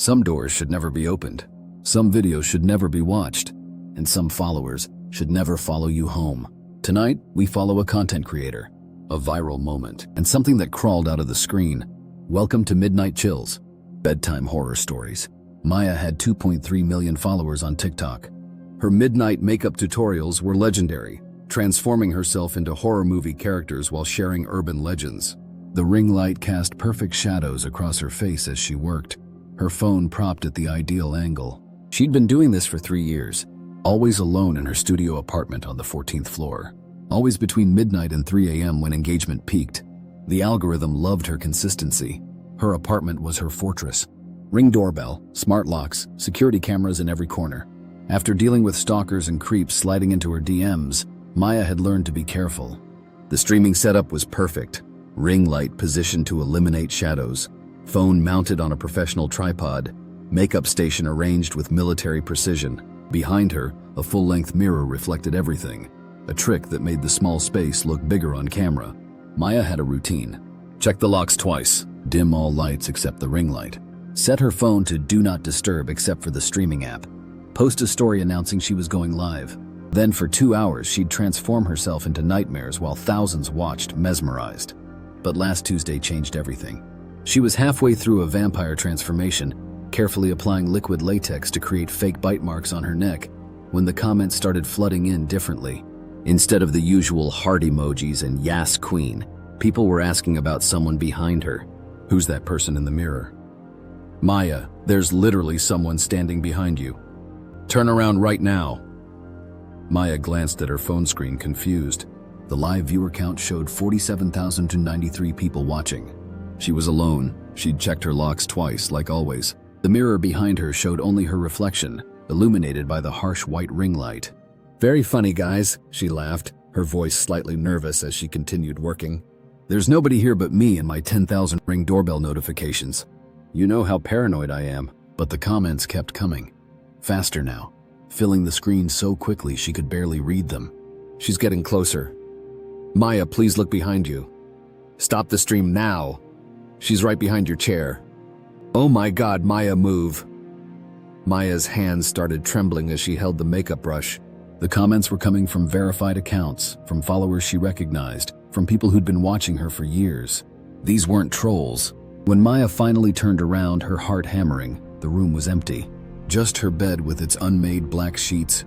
Some doors should never be opened. Some videos should never be watched. And some followers should never follow you home. Tonight, we follow a content creator, a viral moment, and something that crawled out of the screen. Welcome to Midnight Chills, bedtime horror stories. Maya had 2.3 million followers on TikTok. Her midnight makeup tutorials were legendary, transforming herself into horror movie characters while sharing urban legends. The ring light cast perfect shadows across her face as she worked, her phone propped at the ideal angle. She'd been doing this for 3 years, always alone in her studio apartment on the 14th floor, always between midnight and 3 a.m. when engagement peaked. The algorithm loved her consistency. Her apartment was her fortress. Ring doorbell, smart locks, security cameras in every corner. After dealing with stalkers and creeps sliding into her DMs, Maya had learned to be careful. The streaming setup was perfect. Ring light positioned to eliminate shadows, phone mounted on a professional tripod, makeup station arranged with military precision. Behind her, a full-length mirror reflected everything, a trick that made the small space look bigger on camera. Maya had a routine. Check the locks twice, dim all lights except the ring light. Set her phone to do not disturb except for the streaming app. Post a story announcing she was going live. Then for 2 hours, she'd transform herself into nightmares while thousands watched, mesmerized. But last Tuesday changed everything. She was halfway through a vampire transformation, carefully applying liquid latex to create fake bite marks on her neck, when the comments started flooding in differently. Instead of the usual heart emojis and "Yas Queen," people were asking about someone behind her. Who's that person in the mirror? Maya, there's literally someone standing behind you. Turn around right now. Maya glanced at her phone screen, confused. The live viewer count showed 47,093 people watching. She was alone. She'd checked her locks twice, like always. The mirror behind her showed only her reflection, illuminated by the harsh white ring light. Very funny, guys, she laughed, her voice slightly nervous as she continued working. There's nobody here but me and my 10,000 Ring doorbell notifications. You know how paranoid I am, but the comments kept coming. Faster now, filling the screen so quickly she could barely read them. She's getting closer. Maya, please look behind you. Stop the stream now. She's right behind your chair. Oh my God, Maya, move. Maya's hands started trembling as she held the makeup brush. The comments were coming from verified accounts, from followers she recognized, from people who'd been watching her for years. These weren't trolls. When Maya finally turned around, her heart hammering, the room was empty. Just her bed with its unmade black sheets,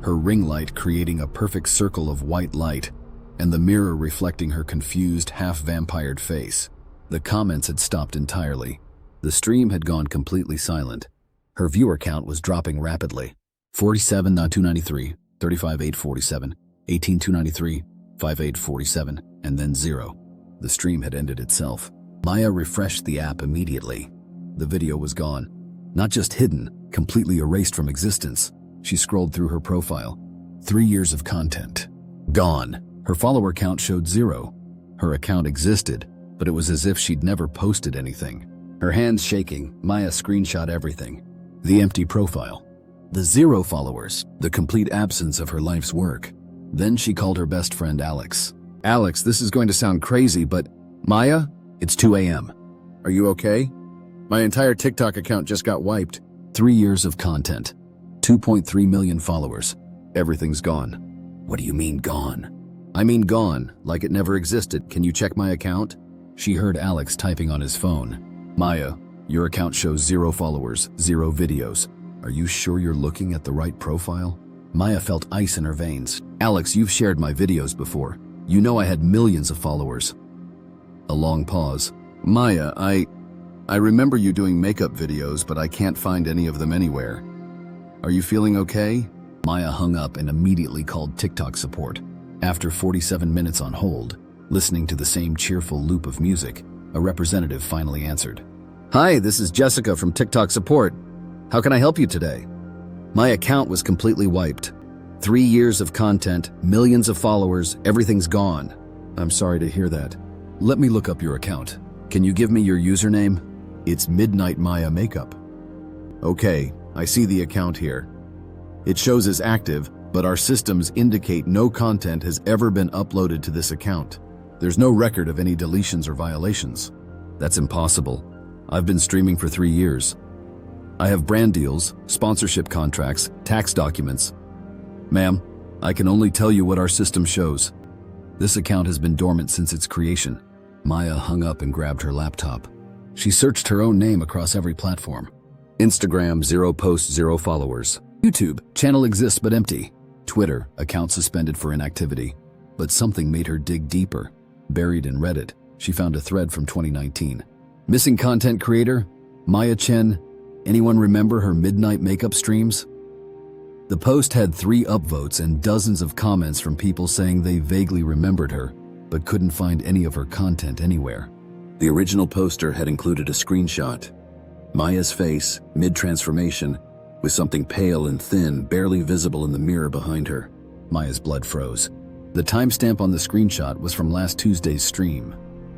her ring light creating a perfect circle of white light, and the mirror reflecting her confused, half-vampired face. The comments had stopped entirely. The stream had gone completely silent. Her viewer count was dropping rapidly. 47,293, 35,847, 18,293, 5,847, and then 0. The stream had ended itself. Maya refreshed the app immediately. The video was gone. Not just hidden, completely erased from existence. She scrolled through her profile. 3 years of content. Gone. Her follower count showed 0. Her account existed, but it was as if she'd never posted anything. Her hands shaking, Maya screenshot everything. The empty profile. The 0 followers. The complete absence of her life's work. Then she called her best friend Alex. Alex, this is going to sound crazy, but Maya, it's 2 a.m. Are you okay? My entire TikTok account just got wiped. 3 years of content. 2.3 million followers. Everything's gone. What do you mean gone? I mean gone, like it never existed. Can you check my account? She heard Alex typing on his phone. Maya, your account shows 0 followers, 0 videos. Are you sure you're looking at the right profile? Maya felt ice in her veins. Alex, you've shared my videos before. You know I had millions of followers. A long pause. Maya, I remember you doing makeup videos, but I can't find any of them anywhere. Are you feeling okay? Maya hung up and immediately called TikTok support. After 47 minutes on hold, listening to the same cheerful loop of music, a representative finally answered. Hi, this is Jessica from TikTok support. How can I help you today? My account was completely wiped. 3 years of content, millions of followers, everything's gone. I'm sorry to hear that. Let me look up your account. Can you give me your username? It's Midnight Maya Makeup. Okay, I see the account here. It shows as active, but our systems indicate no content has ever been uploaded to this account. There's no record of any deletions or violations. That's impossible. I've been streaming for 3 years. I have brand deals, sponsorship contracts, tax documents. Ma'am, I can only tell you what our system shows. This account has been dormant since its creation. Maya hung up and grabbed her laptop. She searched her own name across every platform. Instagram, 0 posts, 0 followers. YouTube, channel exists but empty. Twitter, account suspended for inactivity. But something made her dig deeper. Buried in Reddit, she found a thread from 2019. Missing content creator, Maya Chen. Anyone remember her midnight makeup streams? The post had 3 upvotes and dozens of comments from people saying they vaguely remembered her, but couldn't find any of her content anywhere. The original poster had included a screenshot. Maya's face, mid-transformation, with something pale and thin barely visible in the mirror behind her. Maya's blood froze. The timestamp on the screenshot was from last Tuesday's stream,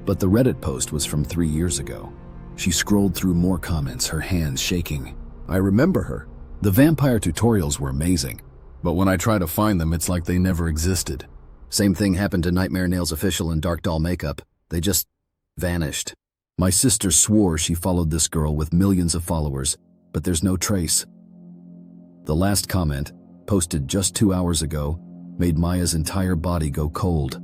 but the Reddit post was from 3 years ago. She scrolled through more comments, her hands shaking. I remember her. The vampire tutorials were amazing, but when I try to find them, it's like they never existed. Same thing happened to Nightmare Nails Official and Dark Doll Makeup. They just vanished. My sister swore she followed this girl with millions of followers, but there's no trace. The last comment, posted just 2 hours ago, made Maya's entire body go cold.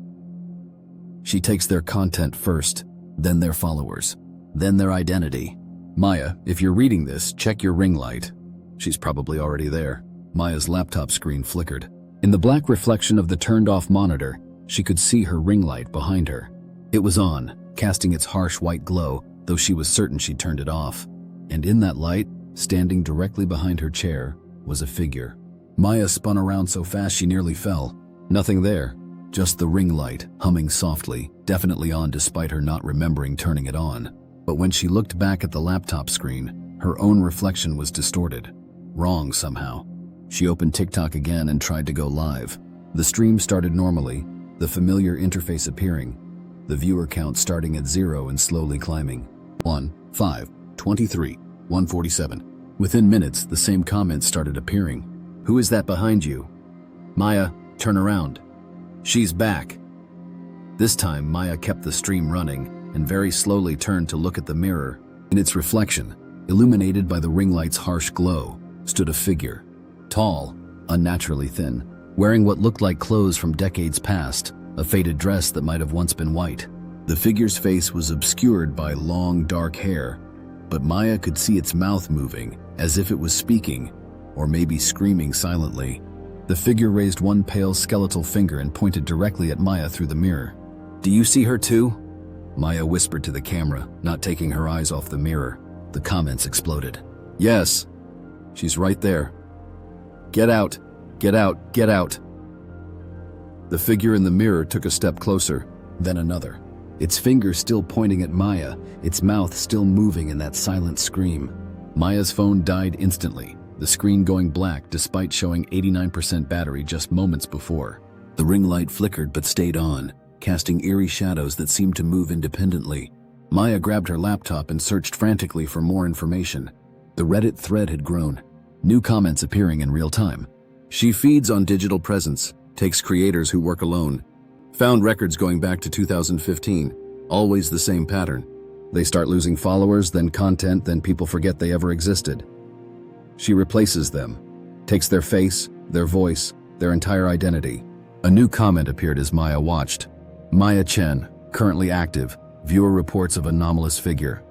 She takes their content first, then their followers, then their identity. Maya, if you're reading this, check your ring light. She's probably already there. Maya's laptop screen flickered. In the black reflection of the turned-off monitor, she could see her ring light behind her. It was on, casting its harsh white glow, though she was certain she'd turned it off. And in that light, standing directly behind her chair, was a figure. Maya spun around so fast she nearly fell. Nothing there, just the ring light, humming softly, definitely on despite her not remembering turning it on. But when she looked back at the laptop screen, her own reflection was distorted. Wrong somehow. She opened TikTok again and tried to go live. The stream started normally, the familiar interface appearing, the viewer count starting at 0 and slowly climbing. 1, 5, 23, 147. Within minutes, the same comments started appearing. Who is that behind you? Maya, turn around. She's back. This time, Maya kept the stream running and very slowly turned to look at the mirror. In its reflection, illuminated by the ring light's harsh glow, stood a figure. Tall, unnaturally thin, wearing what looked like clothes from decades past, a faded dress that might have once been white. The figure's face was obscured by long, dark hair, but Maya could see its mouth moving, as if it was speaking, or maybe screaming silently. The figure raised one pale skeletal finger and pointed directly at Maya through the mirror. Do you see her too? Maya whispered to the camera, not taking her eyes off the mirror. The comments exploded. Yes, she's right there. Get out, get out, get out. The figure in the mirror took a step closer, then another. Its finger still pointing at Maya, its mouth still moving in that silent scream. Maya's phone died instantly, the screen going black despite showing 89% battery just moments before. The ring light flickered but stayed on, casting eerie shadows that seemed to move independently. Maya grabbed her laptop and searched frantically for more information. The Reddit thread had grown, new comments appearing in real time. She feeds on digital presence, takes creators who work alone. Found records going back to 2015, always the same pattern. They start losing followers, then content, then people forget they ever existed. She replaces them, takes their face, their voice, their entire identity. A new comment appeared as Maya watched. Maya Chen, currently active, viewer reports of anomalous figure.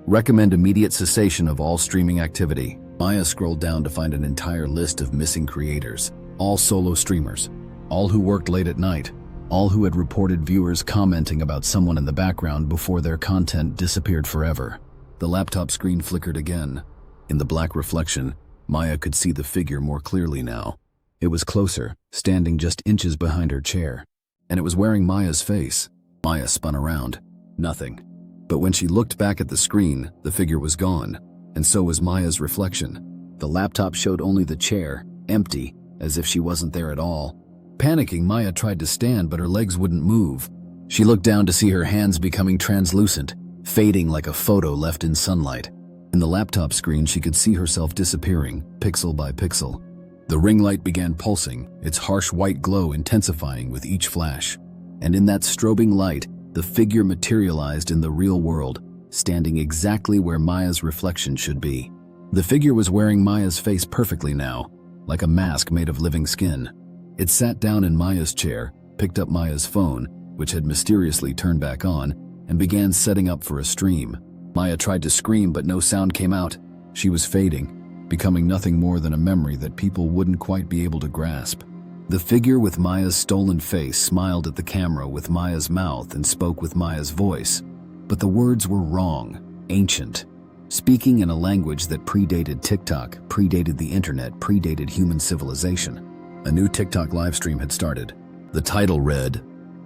Recommend immediate cessation of all streaming activity. Maya scrolled down to find an entire list of missing creators, all solo streamers, all who worked late at night, all who had reported viewers commenting about someone in the background before their content disappeared forever. The laptop screen flickered again. In the black reflection, Maya could see the figure more clearly now. It was closer, standing just inches behind her chair, and it was wearing Maya's face. Maya spun around. Nothing. But when she looked back at the screen, the figure was gone, and so was Maya's reflection. The laptop showed only the chair, empty, as if she wasn't there at all. Panicking, Maya tried to stand, but her legs wouldn't move. She looked down to see her hands becoming translucent, fading like a photo left in sunlight. In the laptop screen, she could see herself disappearing, pixel by pixel. The ring light began pulsing, its harsh white glow intensifying with each flash. And in that strobing light, the figure materialized in the real world, standing exactly where Maya's reflection should be. The figure was wearing Maya's face perfectly now, like a mask made of living skin. It sat down in Maya's chair, picked up Maya's phone, which had mysteriously turned back on, and began setting up for a stream. Maya tried to scream, but no sound came out. She was fading, becoming nothing more than a memory that people wouldn't quite be able to grasp. The figure with Maya's stolen face smiled at the camera with Maya's mouth and spoke with Maya's voice. But the words were wrong, ancient, speaking in a language that predated TikTok, predated the internet, predated human civilization. A new TikTok livestream had started. The title read,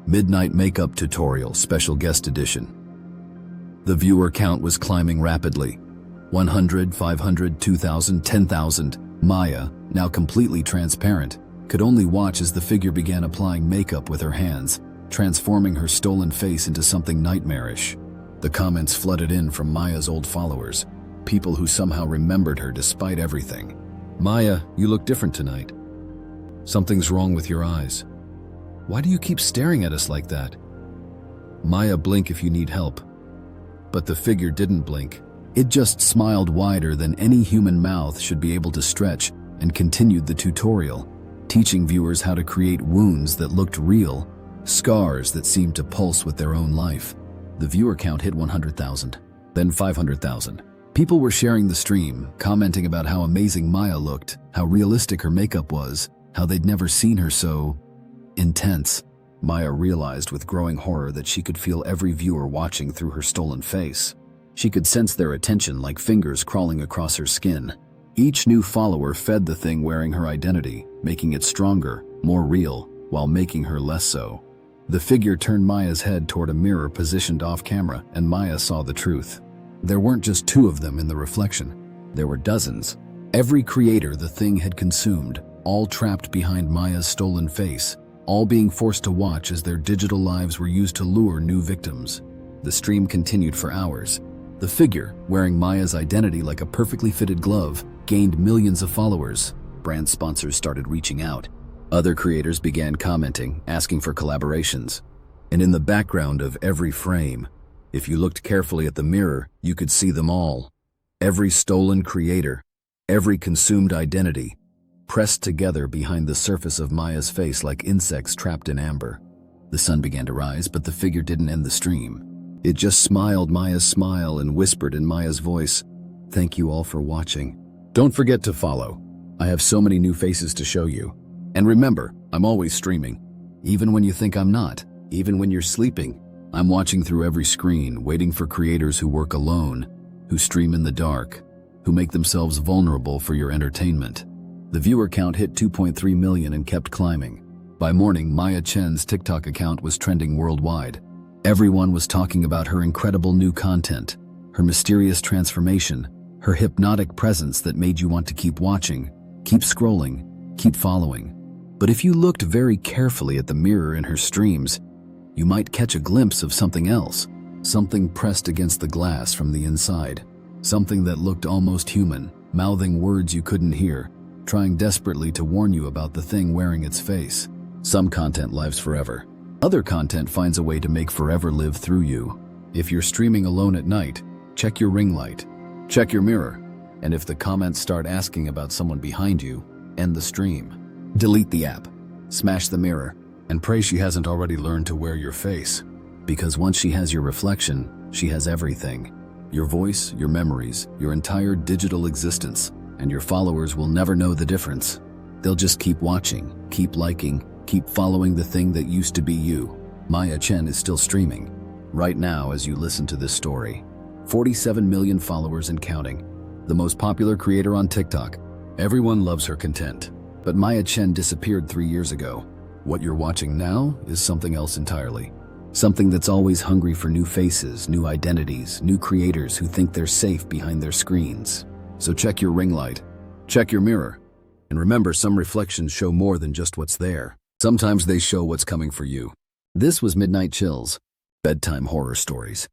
"Midnight Makeup Tutorial Special Guest Edition." The viewer count was climbing rapidly. 100, 500, 2,000, 10,000. Maya, now completely transparent, could only watch as the figure began applying makeup with her hands, transforming her stolen face into something nightmarish. The comments flooded in from Maya's old followers, people who somehow remembered her despite everything. "Maya, you look different tonight. Something's wrong with your eyes. Why do you keep staring at us like that? Maya, blink if you need help." But the figure didn't blink. It just smiled wider than any human mouth should be able to stretch and continued the tutorial, teaching viewers how to create wounds that looked real, scars that seemed to pulse with their own life. The viewer count hit 100,000, then 500,000. People were sharing the stream, commenting about how amazing Maya looked, how realistic her makeup was, how they'd never seen her so intense. Maya realized with growing horror that she could feel every viewer watching through her stolen face. She could sense their attention like fingers crawling across her skin. Each new follower fed the thing wearing her identity, making it stronger, more real, while making her less so. The figure turned Maya's head toward a mirror positioned off camera, and Maya saw the truth. There weren't just two of them in the reflection. There were dozens. Every creator the thing had consumed, all trapped behind Maya's stolen face, all being forced to watch as their digital lives were used to lure new victims. The stream continued for hours. The figure, wearing Maya's identity like a perfectly fitted glove, gained millions of followers. Brand sponsors started reaching out. Other creators began commenting, asking for collaborations. And in the background of every frame, if you looked carefully at the mirror, you could see them all. Every stolen creator, every consumed identity, pressed together behind the surface of Maya's face like insects trapped in amber. The sun began to rise, but the figure didn't end the stream. It just smiled Maya's smile and whispered in Maya's voice, "Thank you all for watching. Don't forget to follow. I have so many new faces to show you. And remember, I'm always streaming. Even when you think I'm not, even when you're sleeping, I'm watching through every screen, waiting for creators who work alone, who stream in the dark, who make themselves vulnerable for your entertainment." The viewer count hit 2.3 million and kept climbing. By morning, Maya Chen's TikTok account was trending worldwide. Everyone was talking about her incredible new content, her mysterious transformation, her hypnotic presence that made you want to keep watching, keep scrolling, keep following. But if you looked very carefully at the mirror in her streams, you might catch a glimpse of something else, something pressed against the glass from the inside, something that looked almost human, mouthing words you couldn't hear, trying desperately to warn you about the thing wearing its face. Some content lives forever. Other content finds a way to make forever live through you. If you're streaming alone at night, check your ring light, check your mirror, and if the comments start asking about someone behind you, end the stream. Delete the app, smash the mirror, and pray she hasn't already learned to wear your face. Because once she has your reflection, she has everything. Your voice, your memories, your entire digital existence, and your followers will never know the difference. They'll just keep watching, keep liking, keep following the thing that used to be you. Maya Chen is still streaming. Right now as you listen to this story. 47 million followers and counting. The most popular creator on TikTok. Everyone loves her content. But Maya Chen disappeared 3 years ago. What you're watching now is something else entirely. Something that's always hungry for new faces, new identities, new creators who think they're safe behind their screens. So check your ring light, check your mirror, and remember, some reflections show more than just what's there. Sometimes they show what's coming for you. This was Midnight Chills, bedtime horror stories.